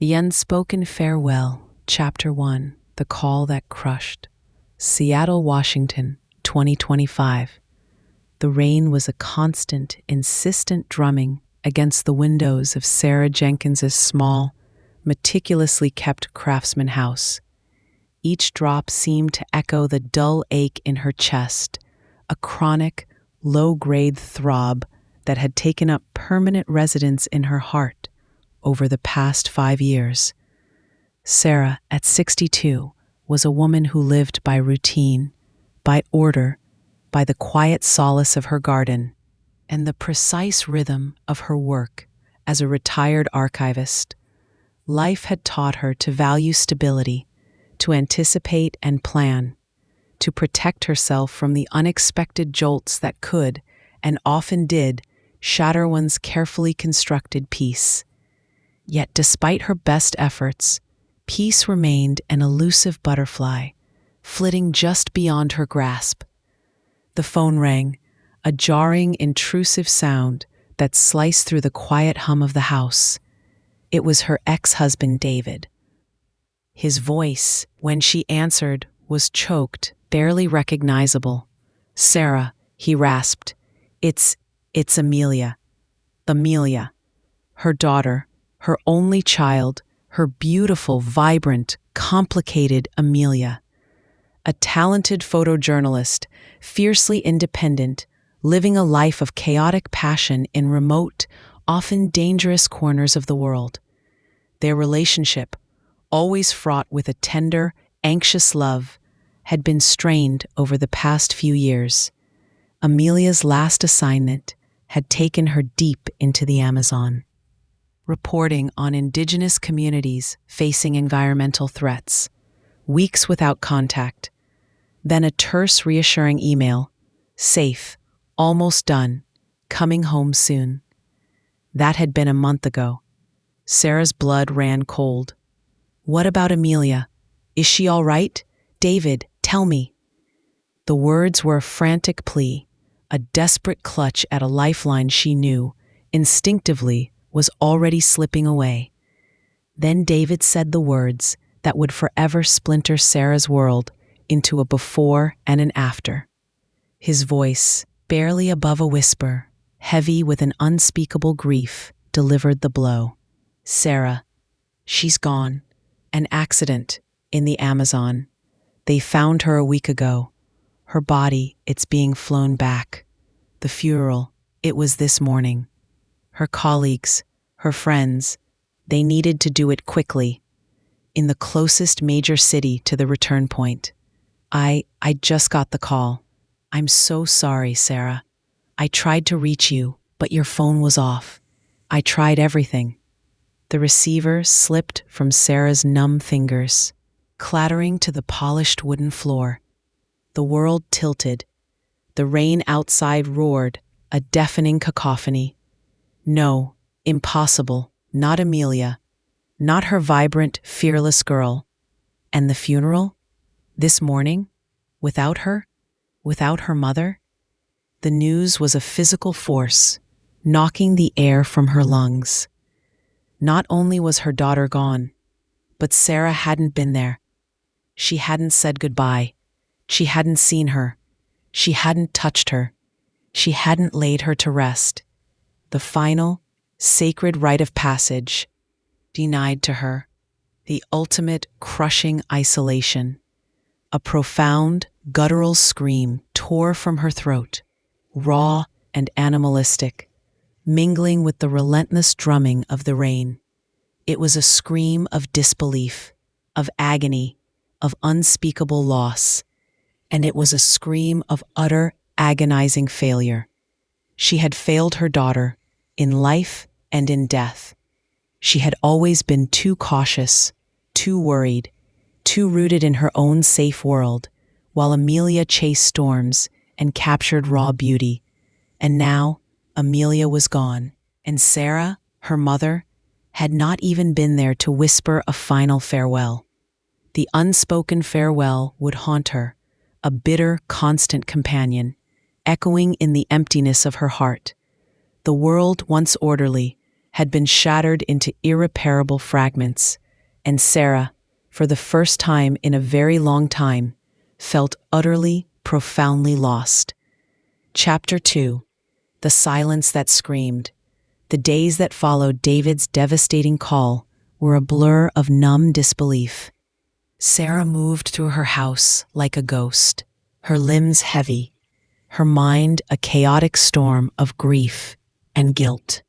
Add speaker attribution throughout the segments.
Speaker 1: The Unspoken Farewell, Chapter 1, The Call That Crushed. Seattle, Washington, 2025. The rain was a constant, insistent drumming against the windows of Sarah Jenkins's small, meticulously kept craftsman house. Each drop seemed to echo the dull ache in her chest, a chronic, low-grade throb that had taken up permanent residence in her heart over the past 5 years. Sarah, at 62, was a woman who lived by routine, by order, by the quiet solace of her garden, and the precise rhythm of her work as a retired archivist. Life had taught her to value stability, to anticipate and plan, to protect herself from the unexpected jolts that could, and often did, shatter one's carefully constructed peace. Yet despite her best efforts, peace remained an elusive butterfly, flitting just beyond her grasp. The phone rang, a jarring, intrusive sound that sliced through the quiet hum of the house. It was her ex-husband, David. His voice, when she answered, was choked, barely recognizable. "Sarah," he rasped. It's Amelia. Amelia. Her daughter, her only child, her beautiful, vibrant, complicated Amelia. A talented photojournalist, fiercely independent, living a life of chaotic passion in remote, often dangerous corners of the world. Their relationship, always fraught with a tender, anxious love, had been strained over the past few years. Amelia's last assignment had taken her deep into the Amazon, reporting on indigenous communities facing environmental threats. Weeks without contact. Then a terse, reassuring email. Safe, almost done, coming home soon. That had been a month ago. Sarah's blood ran cold. What about Amelia? Is she all right? David, tell me. The words were a frantic plea, a desperate clutch at a lifeline she knew, instinctively, was already slipping away. Then David said the words that would forever splinter Sarah's world into a before and an after. His voice, barely above a whisper, heavy with an unspeakable grief, delivered the blow. Sarah, she's gone. An accident in the Amazon. They found her a week ago. Her body, it's being flown back. The funeral, it was this morning. Her colleagues, her friends, they needed to do it quickly, in the closest major city to the return point. I just got the call. I'm so sorry, Sarah. I tried to reach you, but your phone was off. I tried everything. The receiver slipped from Sarah's numb fingers, clattering to the polished wooden floor. The world tilted. The rain outside roared, a deafening cacophony. No, impossible, not Amelia, not her vibrant, fearless girl. And the funeral? This morning? Without her? Without her mother? The news was a physical force, knocking the air from her lungs. Not only was her daughter gone, but Sarah hadn't been there. She hadn't said goodbye. She hadn't seen her. She hadn't touched her. She hadn't laid her to rest. The final, sacred rite of passage, denied to her. The ultimate crushing isolation. A profound, guttural scream tore from her throat, raw and animalistic, mingling with the relentless drumming of the rain. It was a scream of disbelief, of agony, of unspeakable loss, and it was a scream of utter, agonizing failure. She had failed her daughter, in life and in death. She had always been too cautious, too worried, too rooted in her own safe world, while Amelia chased storms and captured raw beauty. And now, Amelia was gone, and Sarah, her mother, had not even been there to whisper a final farewell. The unspoken farewell would haunt her, a bitter, constant companion, echoing in the emptiness of her heart. The world, once orderly, had been shattered into irreparable fragments, and Sarah, for the first time in a very long time, felt utterly, profoundly lost. Chapter 2. The Silence That Screamed. The days that followed David's devastating call were a blur of numb disbelief. Sarah moved through her house like a ghost, her limbs heavy, her mind a chaotic storm of grief and guilt.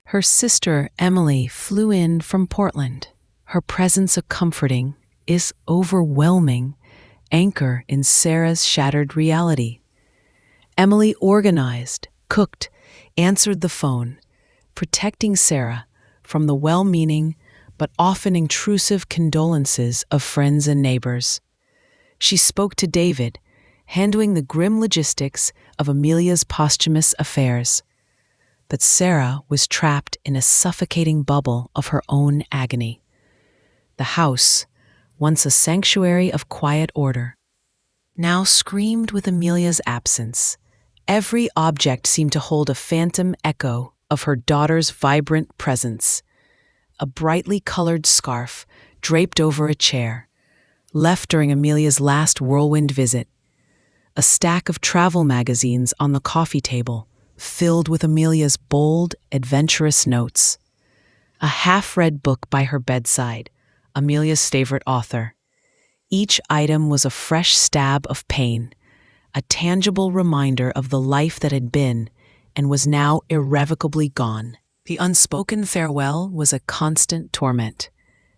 Speaker 1: Her sister, Emily, flew in from Portland, her presence a comforting, is overwhelming, anchor in Sarah's shattered reality. Emily organized, cooked, answered the phone, protecting Sarah from the well-meaning but often intrusive condolences of friends and neighbors. She spoke to David, handling the grim logistics of Amelia's posthumous affairs. But Sarah was trapped in a suffocating bubble of her own agony. The house, once a sanctuary of quiet order, now screamed with Amelia's absence. Every object seemed to hold a phantom echo of her daughter's vibrant presence. A brightly colored scarf draped over a chair, left during Amelia's last whirlwind visit. A stack of travel magazines on the coffee table, filled with Amelia's bold, adventurous notes. A half-read book by her bedside, Amelia's favorite author. Each item was a fresh stab of pain, a tangible reminder of the life that had been and was now irrevocably gone. The unspoken farewell was a constant torment.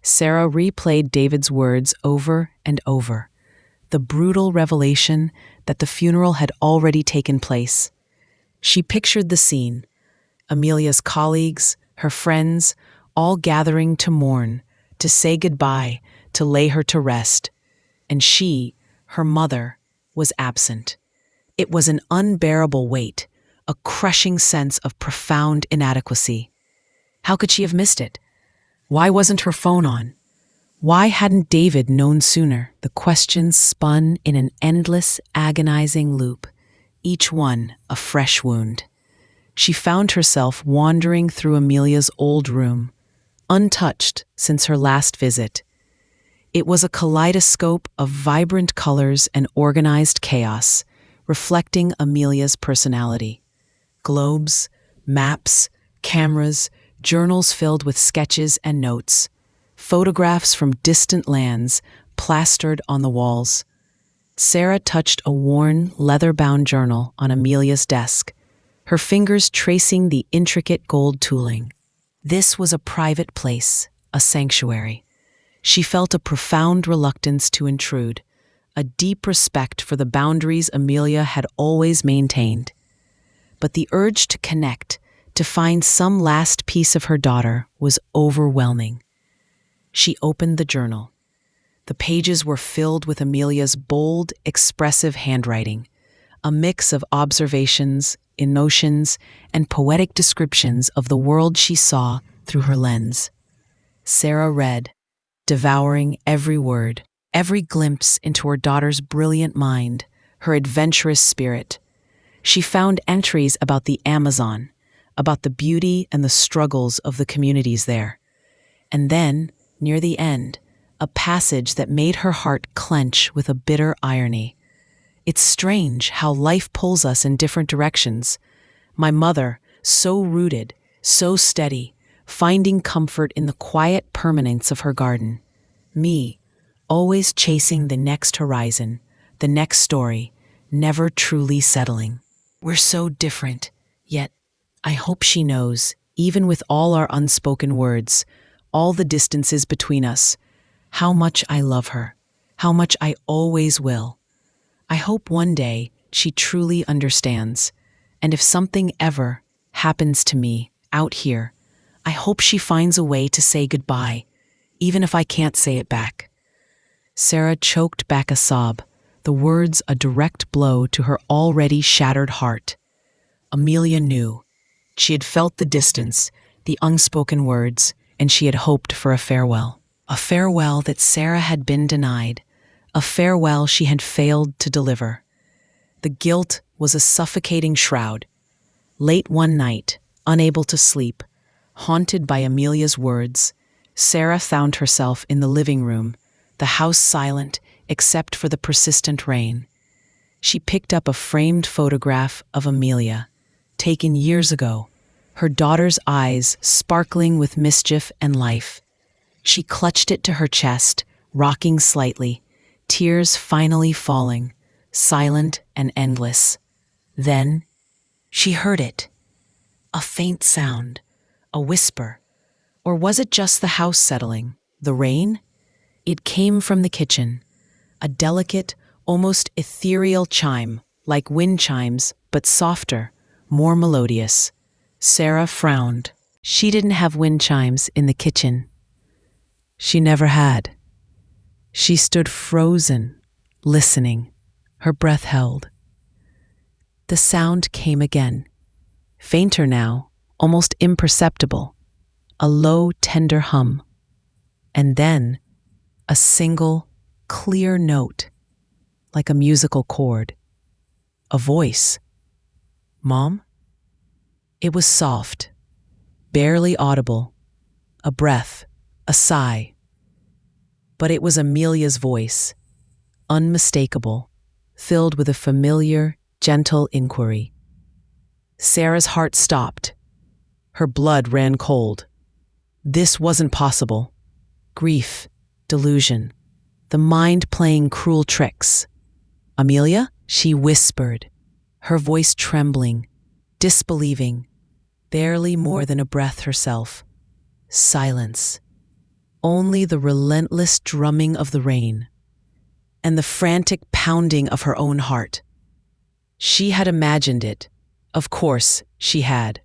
Speaker 1: Sarah replayed David's words over and over, the brutal revelation that the funeral had already taken place. She pictured the scene, Amelia's colleagues, her friends, all gathering to mourn, to say goodbye, to lay her to rest. And she, her mother, was absent. It was an unbearable weight, a crushing sense of profound inadequacy. How could she have missed it? Why wasn't her phone on? Why hadn't David known sooner? The questions spun in an endless, agonizing loop, each one a fresh wound. She found herself wandering through Amelia's old room, untouched since her last visit. It was a kaleidoscope of vibrant colors and organized chaos, reflecting Amelia's personality. Globes, maps, cameras, journals filled with sketches and notes, photographs from distant lands plastered on the walls. Sarah touched a worn, leather-bound journal on Amelia's desk, her fingers tracing the intricate gold tooling. This was a private place, a sanctuary. She felt a profound reluctance to intrude, a deep respect for the boundaries Amelia had always maintained. But the urge to connect, to find some last piece of her daughter, was overwhelming. She opened the journal. The pages were filled with Amelia's bold, expressive handwriting, a mix of observations, emotions, and poetic descriptions of the world she saw through her lens. Sarah read, devouring every word, every glimpse into her daughter's brilliant mind, her adventurous spirit. She found entries about the Amazon, about the beauty and the struggles of the communities there. And then, near the end, a passage that made her heart clench with a bitter irony. It's strange how life pulls us in different directions. My mother, so rooted, so steady, finding comfort in the quiet permanence of her garden. Me, always chasing the next horizon, the next story, never truly settling. We're so different, yet I hope she knows, even with all our unspoken words, all the distances between us, how much I love her, how much I always will. I hope one day she truly understands, and if something ever happens to me out here, I hope she finds a way to say goodbye, even if I can't say it back. Sarah choked back a sob, the words a direct blow to her already shattered heart. Amelia knew. She had felt the distance, the unspoken words, and she had hoped for a farewell that Sarah had been denied, a farewell she had failed to deliver. The guilt was a suffocating shroud. Late one night, unable to sleep, Haunted by Amelia's words, Sarah found herself in the living room, the house silent except for the persistent rain. She picked up a framed photograph of Amelia, taken years ago, her daughter's eyes sparkling with mischief and life. She clutched it to her chest, rocking slightly, tears finally falling, silent and endless. Then, she heard it. A faint sound, a whisper. Or was it just the house settling, the rain? It came from the kitchen, a delicate, almost ethereal chime, like wind chimes, but softer, more melodious. Sarah frowned. She didn't have wind chimes in the kitchen. She never had. She stood frozen, listening, her breath held. The sound came again, fainter now, almost imperceptible, a low, tender hum. And then, a single, clear note, like a musical chord. A voice. Mom? It was soft, barely audible, a breath, a sigh. But it was Amelia's voice, unmistakable, filled with a familiar, gentle inquiry. Sarah's heart stopped. Her blood ran cold. This wasn't possible. Grief, delusion, the mind playing cruel tricks. Amelia? She whispered, her voice trembling, disbelieving, barely more than a breath herself. Silence. Only the relentless drumming of the rain, and the frantic pounding of her own heart. She had imagined it. Of course, she had.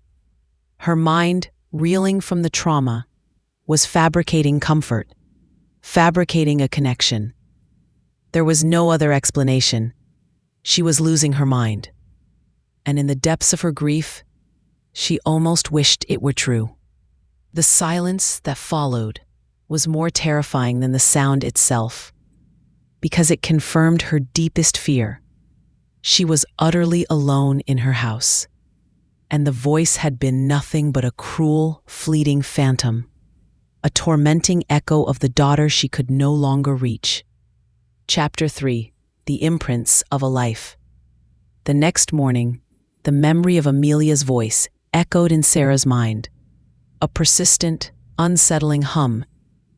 Speaker 1: Her mind, reeling from the trauma, was fabricating comfort, fabricating a connection. There was no other explanation. She was losing her mind. And in the depths of her grief, she almost wished it were true. The silence that followed was more terrifying than the sound itself, because it confirmed her deepest fear. She was utterly alone in her house, and the voice had been nothing but a cruel, fleeting phantom, a tormenting echo of the daughter she could no longer reach. Chapter 3: The Imprints of a Life. The next morning, the memory of Amelia's voice echoed in Sarah's mind, a persistent, unsettling hum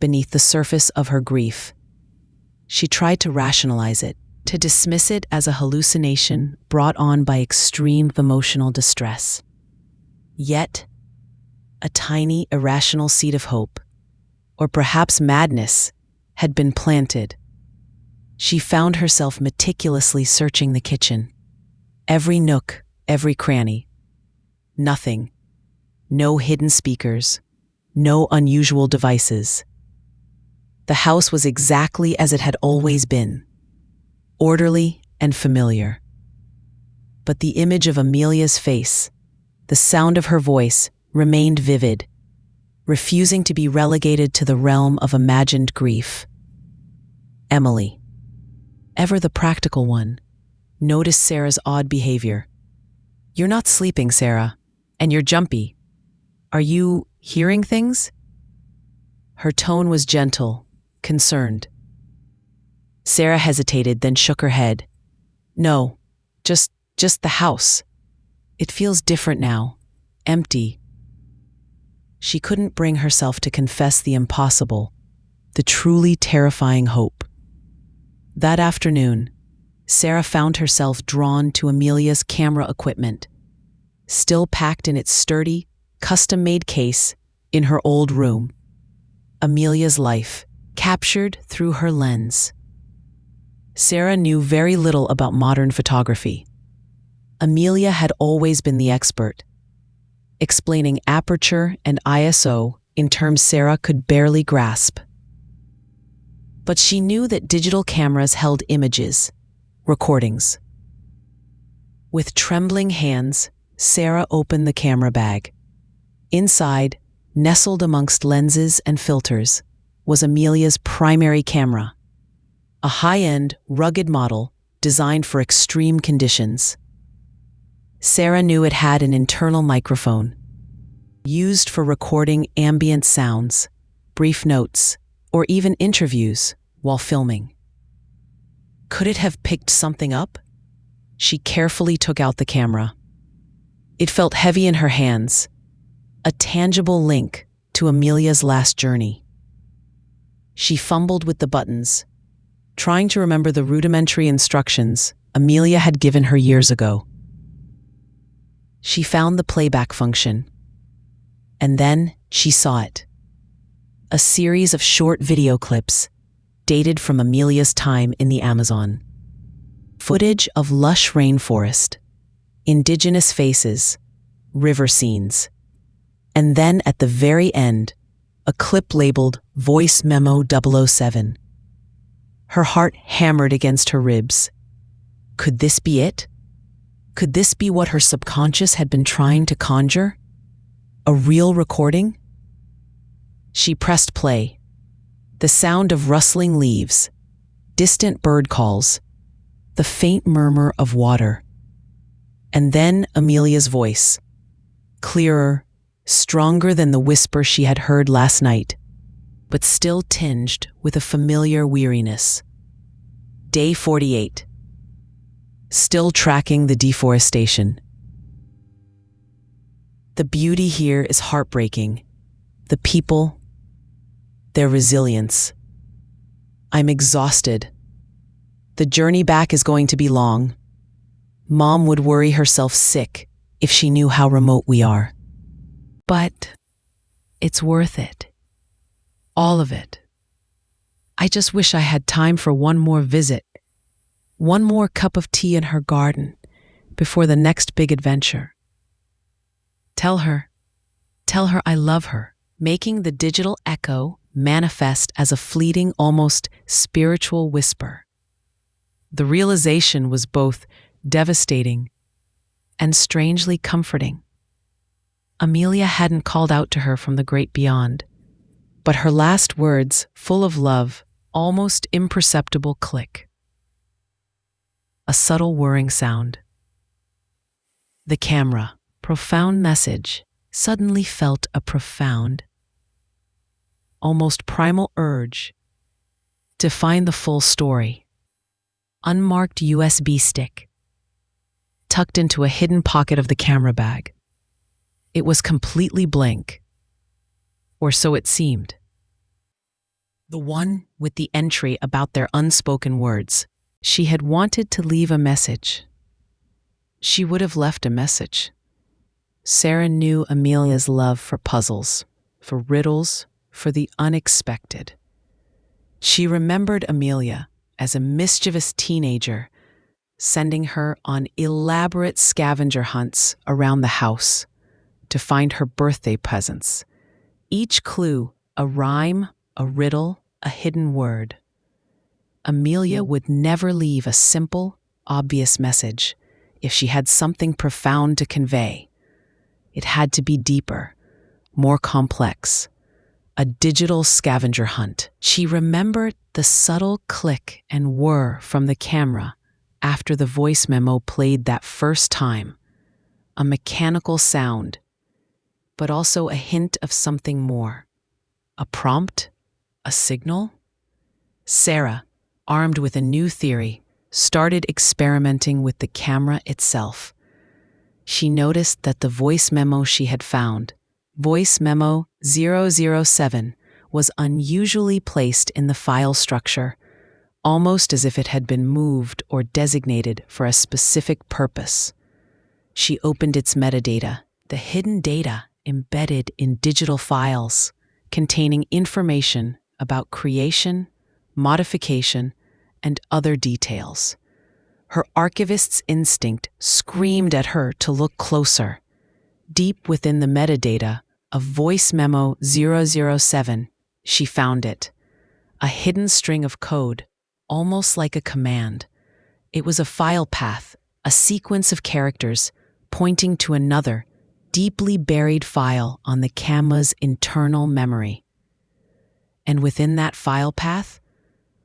Speaker 1: beneath the surface of her grief. She tried to rationalize it, to dismiss it as a hallucination brought on by extreme emotional distress. Yet, a tiny, irrational seed of hope, or perhaps madness, had been planted. She found herself meticulously searching the kitchen, every nook, every cranny. Nothing. No hidden speakers, no unusual devices. The house was exactly as it had always been, orderly and familiar. But the image of Amelia's face, the sound of her voice, remained vivid, refusing to be relegated to the realm of imagined grief. Emily, ever the practical one, noticed Sarah's odd behavior. "You're not sleeping, Sarah, and you're jumpy. Are you hearing things?" Her tone was gentle, concerned. Sarah hesitated, then shook her head. "No, just the house. It feels different now, empty." She couldn't bring herself to confess the impossible, the truly terrifying hope. That afternoon, Sarah found herself drawn to Amelia's camera equipment, still packed in its sturdy, custom-made case in her old room. Amelia's life, captured through her lens. Sarah knew very little about modern photography. Amelia had always been the expert, explaining aperture and ISO in terms Sarah could barely grasp. But she knew that digital cameras held images, recordings. With trembling hands, Sarah opened the camera bag. Inside, nestled amongst lenses and filters, was Amelia's primary camera, a high-end, rugged model designed for extreme conditions. Sarah knew it had an internal microphone, used for recording ambient sounds, brief notes, or even interviews while filming. Could it have picked something up? She carefully took out the camera. It felt heavy in her hands, a tangible link to Amelia's last journey. She fumbled with the buttons, trying to remember the rudimentary instructions Amelia had given her years ago. She found the playback function, and then she saw it. A series of short video clips dated from Amelia's time in the Amazon. Footage of lush rainforest, indigenous faces, river scenes, and then at the very end, a clip labeled Voice Memo 007. Her heart hammered against her ribs. Could this be it? Could this be what her subconscious had been trying to conjure? A real recording? She pressed play. The sound of rustling leaves, distant bird calls, the faint murmur of water. And then Amelia's voice, clearer, stronger than the whisper she had heard last night, but still tinged with a familiar weariness. Day 48. Still tracking the deforestation. The beauty here is heartbreaking. The people, their resilience. I'm exhausted. The journey back is going to be long. Mom would worry herself sick if she knew how remote we are. But it's worth it. All of it. I just wish I had time for one more visit, one more cup of tea in her garden before the next big adventure. Tell her I love her, making the digital echo manifest as a fleeting, almost spiritual whisper. The realization was both devastating and strangely comforting. Amelia hadn't called out to her from the great beyond, but her last words, full of love, almost imperceptible click. A subtle whirring sound. The camera, profound message, suddenly felt a profound, almost primal urge to find the full story. Unmarked USB stick, tucked into a hidden pocket of the camera bag. It was completely blank, or so it seemed. The one with the entry about their unspoken words. She had wanted to leave a message. She would have left a message. Sarah knew Amelia's love for puzzles, for riddles, for the unexpected. She remembered Amelia as a mischievous teenager, sending her on elaborate scavenger hunts around the house to find her birthday presents. Each clue, a rhyme, a riddle, a hidden word. Amelia would never leave a simple, obvious message if she had something profound to convey. It had to be deeper, more complex. A digital scavenger hunt. She remembered the subtle click and whir from the camera after the voice memo played that first time. A mechanical sound, but also a hint of something more. A prompt? A signal? Sarah, armed with a new theory, started experimenting with the camera itself. She noticed that the voice memo she had found, Voice Memo 007, was unusually placed in the file structure, almost as if it had been moved or designated for a specific purpose. She opened its metadata, the hidden data embedded in digital files, containing information about creation, modification, and other details. Her archivist's instinct screamed at her to look closer. Deep within the metadata of Voice Memo 007, she found it. A hidden string of code, almost like a command. It was a file path, a sequence of characters pointing to another, deeply buried file on the camera's internal memory. And within that file path,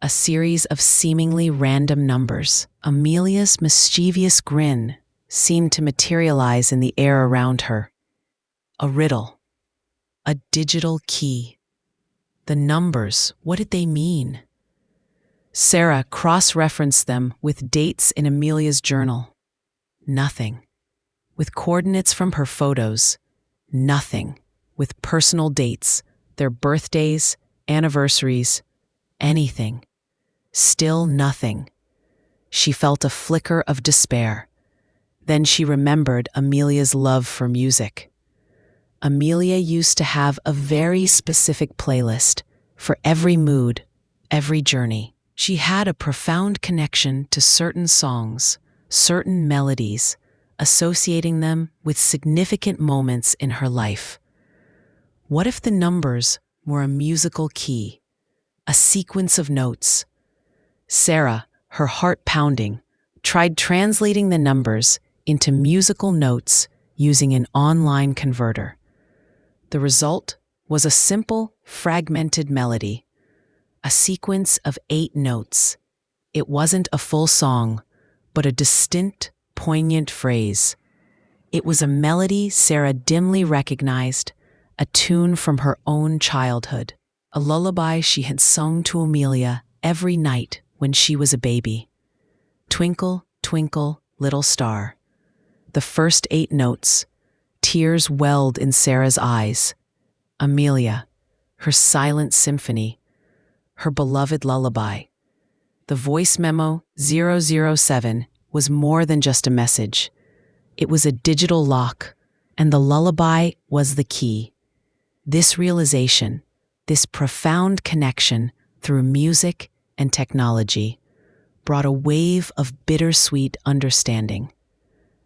Speaker 1: a series of seemingly random numbers. Amelia's mischievous grin seemed to materialize in the air around her. A riddle, A digital key. The numbers, what did they mean? Sarah cross-referenced them with dates in Amelia's journal. Nothing. With coordinates from her photos. Nothing. With personal dates, their birthdays, anniversaries, anything. Still nothing. She felt a flicker of despair. Then she remembered Amelia's love for music. Amelia used to have a very specific playlist for every mood, every journey. She had a profound connection to certain songs, certain melodies, associating them with significant moments in her life. What if the numbers were a musical key, a sequence of notes? Sarah, her heart pounding, tried translating the numbers into musical notes using an online converter. The result was a simple, fragmented melody, a sequence of 8 notes. It wasn't a full song, but a distinct, poignant phrase. It was a melody Sarah dimly recognized, a tune from her own childhood, a lullaby she had sung to Amelia every night when she was a baby. Twinkle, twinkle, little star. The first 8 notes. Tears welled in Sarah's eyes. Amelia, her silent symphony, her beloved lullaby. The voice memo 007 was more than just a message. It was a digital lock, and the lullaby was the key. This realization, this profound connection through music and technology, brought a wave of bittersweet understanding.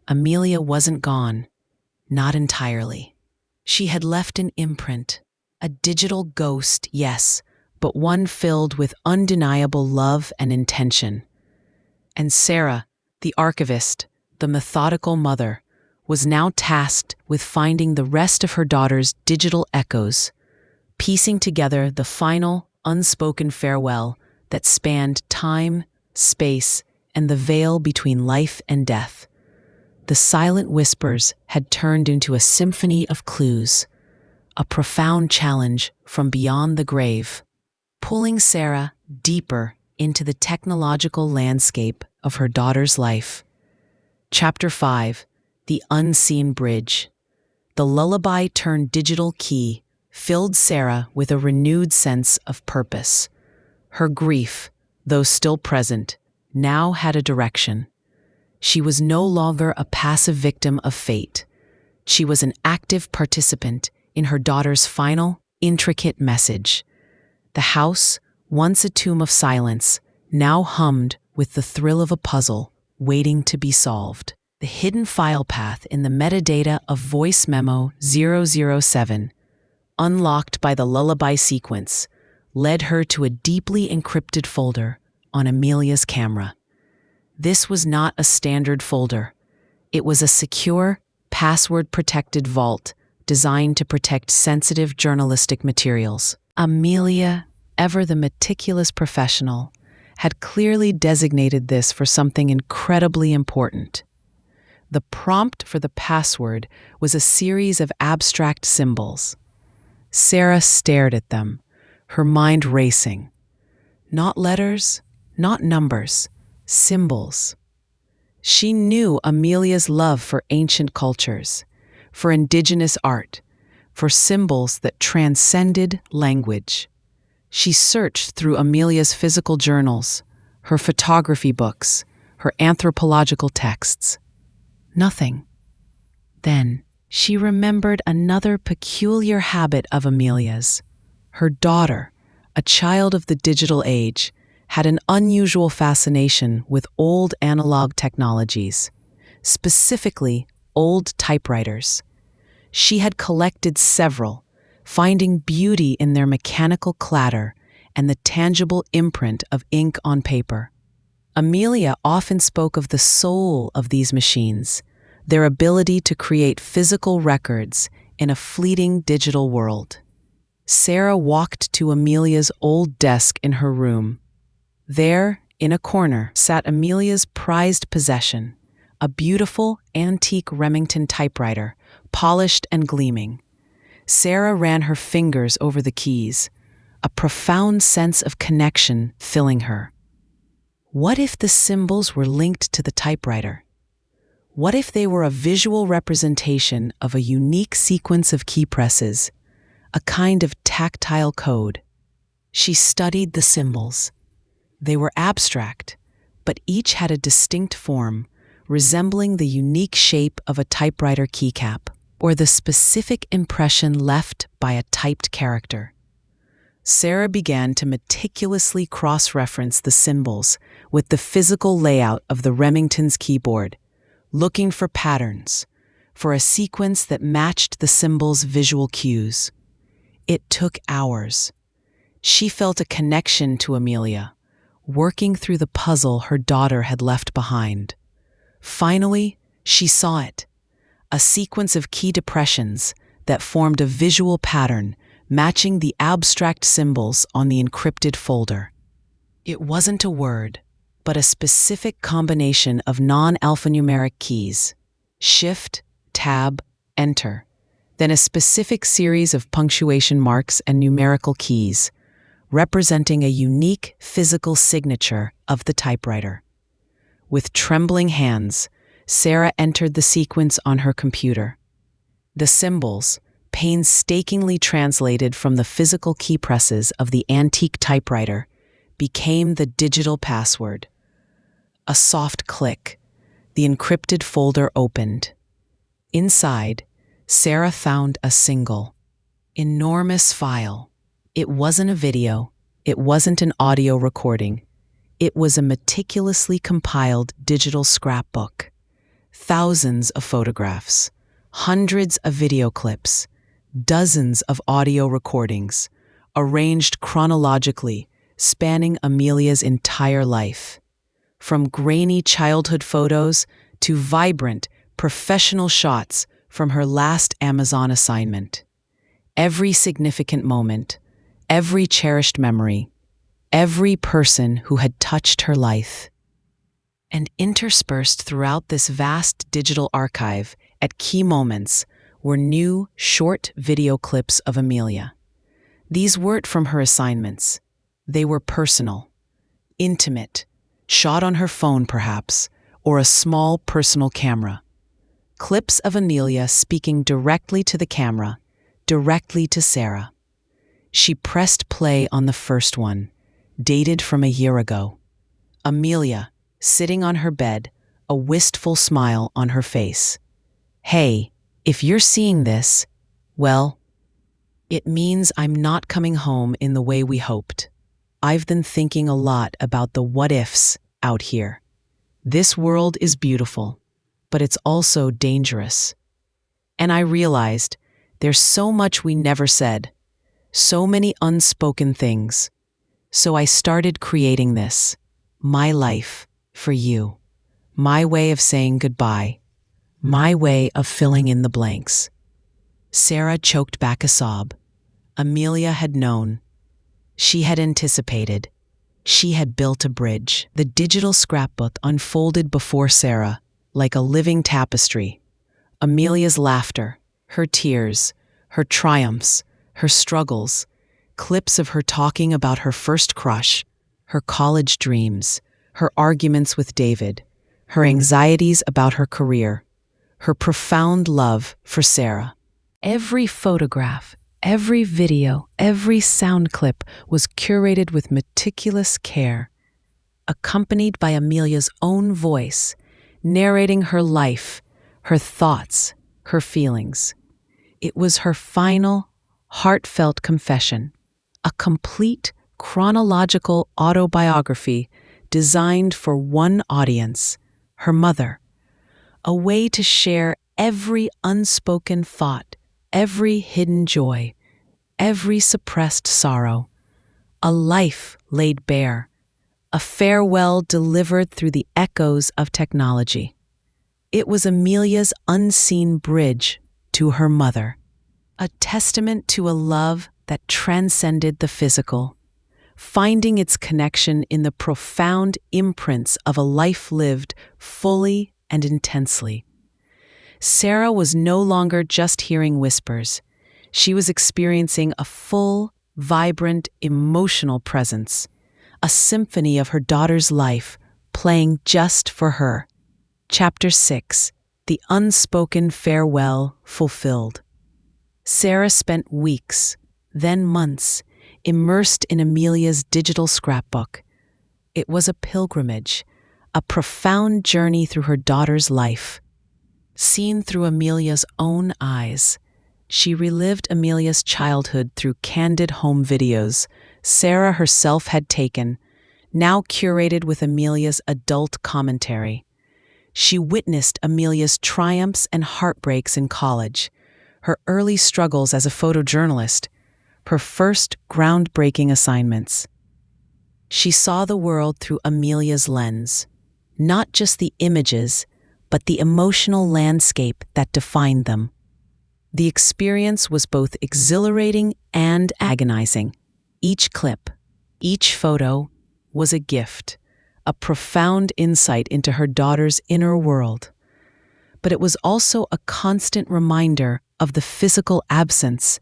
Speaker 1: Amelia wasn't gone, not entirely. She had left an imprint, a digital ghost, yes, but one filled with undeniable love and intention. And Sarah, the archivist, the methodical mother, was now tasked with finding the rest of her daughter's digital echoes, piecing together the final, unspoken farewell that spanned time, space, and the veil between life and death. The silent whispers had turned into a symphony of clues, a profound challenge from beyond the grave, pulling Sarah deeper into the technological landscape of her daughter's life. Chapter 5: The Unseen Bridge. The lullaby turned digital key filled Sarah with a renewed sense of purpose. Her grief, though still present, now had a direction. She was no longer a passive victim of fate. She was an active participant in her daughter's final, intricate message. The house, once a tomb of silence, now hummed with the thrill of a puzzle waiting to be solved. The hidden file path in the metadata of voice memo 007, unlocked by the lullaby sequence, led her to a deeply encrypted folder on Amelia's camera. This was not a standard folder. It was a secure, password-protected vault designed to protect sensitive journalistic materials. Amelia, ever the meticulous professional, had clearly designated this for something incredibly important. The prompt for the password was a series of abstract symbols. Sarah stared at them, her mind racing. Not letters, not numbers, symbols. She knew Amelia's love for ancient cultures, for indigenous art, for symbols that transcended language. She searched through Amelia's physical journals, her photography books, her anthropological texts. Nothing. Then she remembered another peculiar habit of Amelia's. Her daughter, a child of the digital age, had an unusual fascination with old analog technologies, specifically old typewriters. She had collected several, finding beauty in their mechanical clatter and the tangible imprint of ink on paper. Amelia often spoke of the soul of these machines, their ability to create physical records in a fleeting digital world. Sarah walked to Amelia's old desk in her room. There, in a corner, sat Amelia's prized possession, a beautiful, antique Remington typewriter, polished and gleaming. Sarah ran her fingers over the keys, a profound sense of connection filling her. What if the symbols were linked to the typewriter? What if they were a visual representation of a unique sequence of key presses, a kind of tactile code? She studied the symbols. They were abstract, but each had a distinct form, resembling the unique shape of a typewriter keycap, or the specific impression left by a typed character. Sarah began to meticulously cross-reference the symbols with the physical layout of the Remington's keyboard, looking for patterns, for a sequence that matched the symbol's visual cues. It took hours. She felt a connection to Amelia, working through the puzzle her daughter had left behind. Finally, she saw it, a sequence of key depressions that formed a visual pattern matching the abstract symbols on the encrypted folder. It wasn't a word, but a specific combination of non-alphanumeric keys: Shift, Tab, Enter, then a specific series of punctuation marks and numerical keys, representing a unique physical signature of the typewriter. With trembling hands, Sarah entered the sequence on her computer. The symbols, painstakingly translated from the physical key presses of the antique typewriter, became the digital password. A soft click, the encrypted folder opened. Inside, Sarah found a single, enormous file. It wasn't a video, it wasn't an audio recording. It was a meticulously compiled digital scrapbook. Thousands of photographs, hundreds of video clips, dozens of audio recordings, arranged chronologically, spanning Amelia's entire life. From grainy childhood photos to vibrant, professional shots from her last Amazon assignment. Every significant moment, every cherished memory, every person who had touched her life. And interspersed throughout this vast digital archive at key moments were new, short video clips of Amelia. These weren't from her assignments. They were personal, intimate, shot on her phone perhaps, or a small personal camera. Clips of Amelia speaking directly to the camera, directly to Sarah. She pressed play on the first one, dated from a year ago. Amelia, sitting on her bed, a wistful smile on her face. Hey, if you're seeing this, well, it means I'm not coming home in the way we hoped. I've been thinking a lot about the what-ifs out here. This world is beautiful, but it's also dangerous. And I realized there's so much we never said, so many unspoken things. So I started creating this, my life, for you. My way of saying goodbye. My way of filling in the blanks. Sarah choked back a sob. Amelia had known. She had anticipated. She had built a bridge. The digital scrapbook unfolded before Sarah, like a living tapestry. Amelia's laughter, her tears, her triumphs, her struggles, clips of her talking about her first crush, her college dreams, her arguments with David, her anxieties about her career, her profound love for Sarah. Every photograph, every video, every sound clip was curated with meticulous care, accompanied by Amelia's own voice, narrating her life, her thoughts, her feelings. It was her final, heartfelt confession, a complete, chronological autobiography designed for one audience, her mother, a way to share every unspoken thought, every hidden joy, every suppressed sorrow, a life laid bare, a farewell delivered through the echoes of technology. It was Amelia's unseen bridge to her mother, a testament to a love that transcended the physical, finding its connection in the profound imprints of a life lived fully and intensely. Sarah was no longer just hearing whispers. She was experiencing a full, vibrant, emotional presence, a symphony of her daughter's life playing just for her. Chapter 6: The Unspoken Farewell Fulfilled. Sarah spent weeks, then months, immersed in Amelia's digital scrapbook. It was a pilgrimage, a profound journey through her daughter's life. Seen through Amelia's own eyes, she relived Amelia's childhood through candid home videos Sarah herself had taken, now curated with Amelia's adult commentary. She witnessed Amelia's triumphs and heartbreaks in college, her early struggles as a photojournalist, her first groundbreaking assignments. She saw the world through Amelia's lens, not just the images, but the emotional landscape that defined them. The experience was both exhilarating and agonizing. Each clip, each photo, was a gift, a profound insight into her daughter's inner world. But it was also a constant reminder of the physical absence,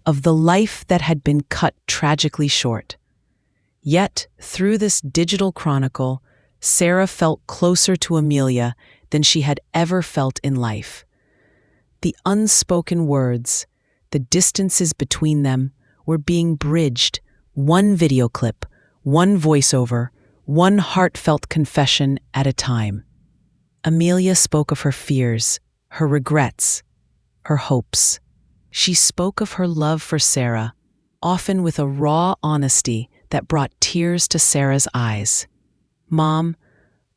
Speaker 1: of the life that had been cut tragically short. Yet, through this digital chronicle, Sarah felt closer to Amelia than she had ever felt in life. The unspoken words, the distances between them, were being bridged, one video clip, one voiceover, one heartfelt confession at a time. Amelia spoke of her fears, her regrets, her hopes. She spoke of her love for Sarah, often with a raw honesty that brought tears to Sarah's eyes. "Mom,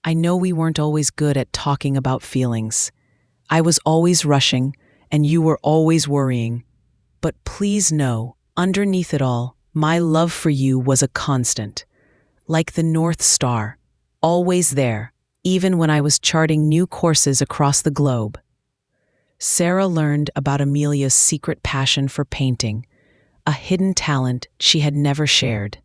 Speaker 1: I know we weren't always good at talking about feelings. I was always rushing, and you were always worrying. But please know, underneath it all, my love for you was a constant. Like the North Star, always there, even when I was charting new courses across the globe." Sarah learned about Amelia's secret passion for painting, a hidden talent she had never shared.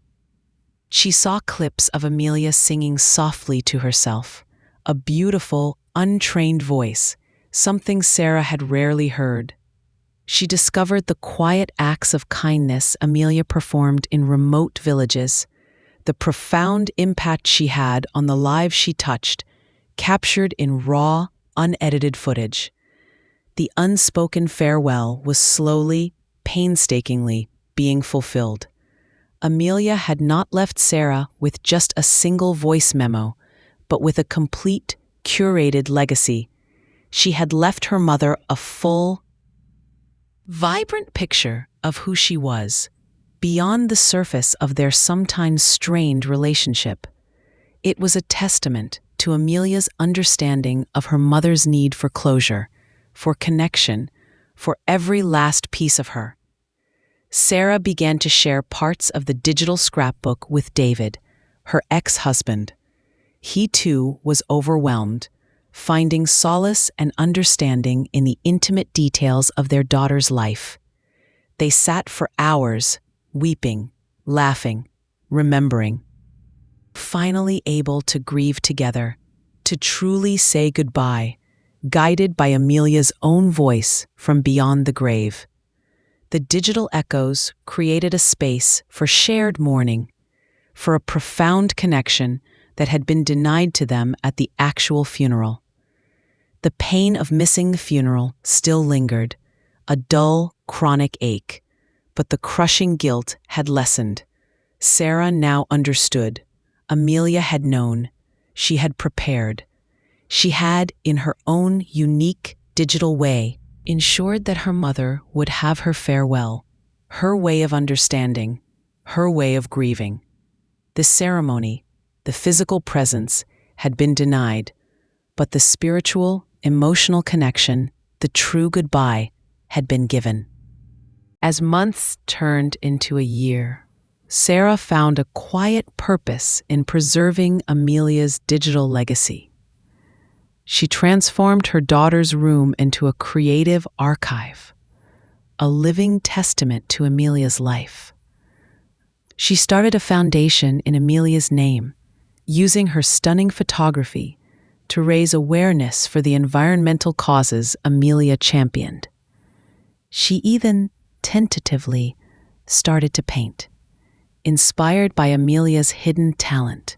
Speaker 1: She saw clips of Amelia singing softly to herself, a beautiful, untrained voice, something Sarah had rarely heard. She discovered the quiet acts of kindness Amelia performed in remote villages, the profound impact she had on the lives she touched, captured in raw, unedited footage. The unspoken farewell was slowly, painstakingly being fulfilled. Amelia had not left Sarah with just a single voice memo, but with a complete, curated legacy. She had left her mother a full, vibrant picture of who she was, beyond the surface of their sometimes strained relationship. It was a testament to Amelia's understanding of her mother's need for closure, for connection, for every last piece of her. Sarah began to share parts of the digital scrapbook with David, her ex-husband. He too was overwhelmed, finding solace and understanding in the intimate details of their daughter's life. They sat for hours, weeping, laughing, remembering. Finally able to grieve together, to truly say goodbye, guided by Amelia's own voice from beyond the grave. The digital echoes created a space for shared mourning, for a profound connection that had been denied to them at the actual funeral. The pain of missing the funeral still lingered, a dull, chronic ache, but the crushing guilt had lessened. Sarah now understood. Amelia had known. She had prepared. She had, in her own unique, digital way, ensured that her mother would have her farewell, her way of understanding, her way of grieving. The ceremony, the physical presence, had been denied, but the spiritual, emotional connection, the true goodbye, had been given. As months turned into a year, Sarah found a quiet purpose in preserving Amelia's digital legacy. She transformed her daughter's room into a creative archive, a living testament to Amelia's life. She started a foundation in Amelia's name, using her stunning photography to raise awareness for the environmental causes Amelia championed. She even tentatively, started to paint, inspired by Amelia's hidden talent,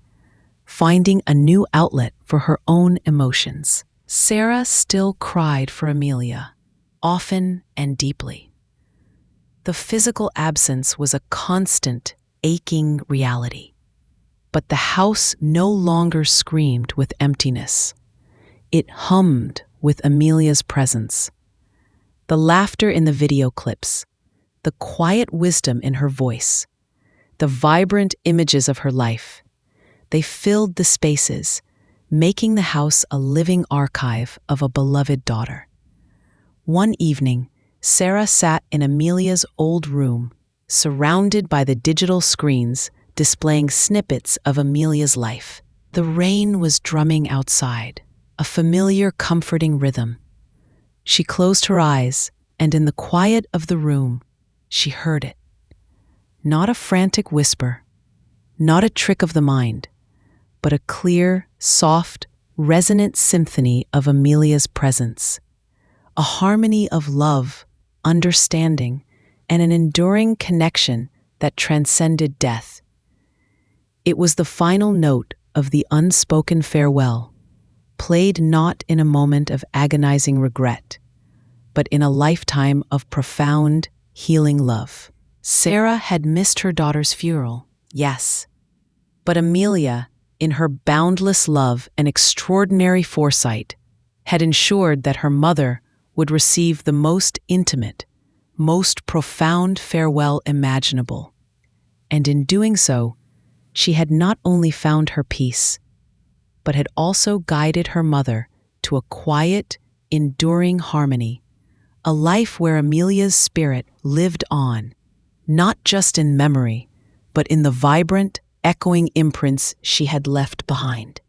Speaker 1: finding a new outlet for her own emotions. Sarah still cried for Amelia, often and deeply. The physical absence was a constant, aching reality. But the house no longer screamed with emptiness. It hummed with Amelia's presence. The laughter in the video clips, the quiet wisdom in her voice, the vibrant images of her life, they filled the spaces, making the house a living archive of a beloved daughter. One evening, Sarah sat in Amelia's old room, surrounded by the digital screens displaying snippets of Amelia's life. The rain was drumming outside, a familiar, comforting rhythm. She closed her eyes, and in the quiet of the room, she heard it. Not a frantic whisper, not a trick of the mind, but a clear, soft, resonant symphony of Amelia's presence. A harmony of love, understanding, and an enduring connection that transcended death. It was the final note of the unspoken farewell, played not in a moment of agonizing regret, but in a lifetime of profound, healing love. Sarah had missed her daughter's funeral, yes, but Amelia, in her boundless love and extraordinary foresight, had ensured that her mother would receive the most intimate, most profound farewell imaginable. And in doing so, she had not only found her peace, but had also guided her mother to a quiet, enduring harmony, a life where Amelia's spirit lived on, not just in memory, but in the vibrant, echoing imprints she had left behind.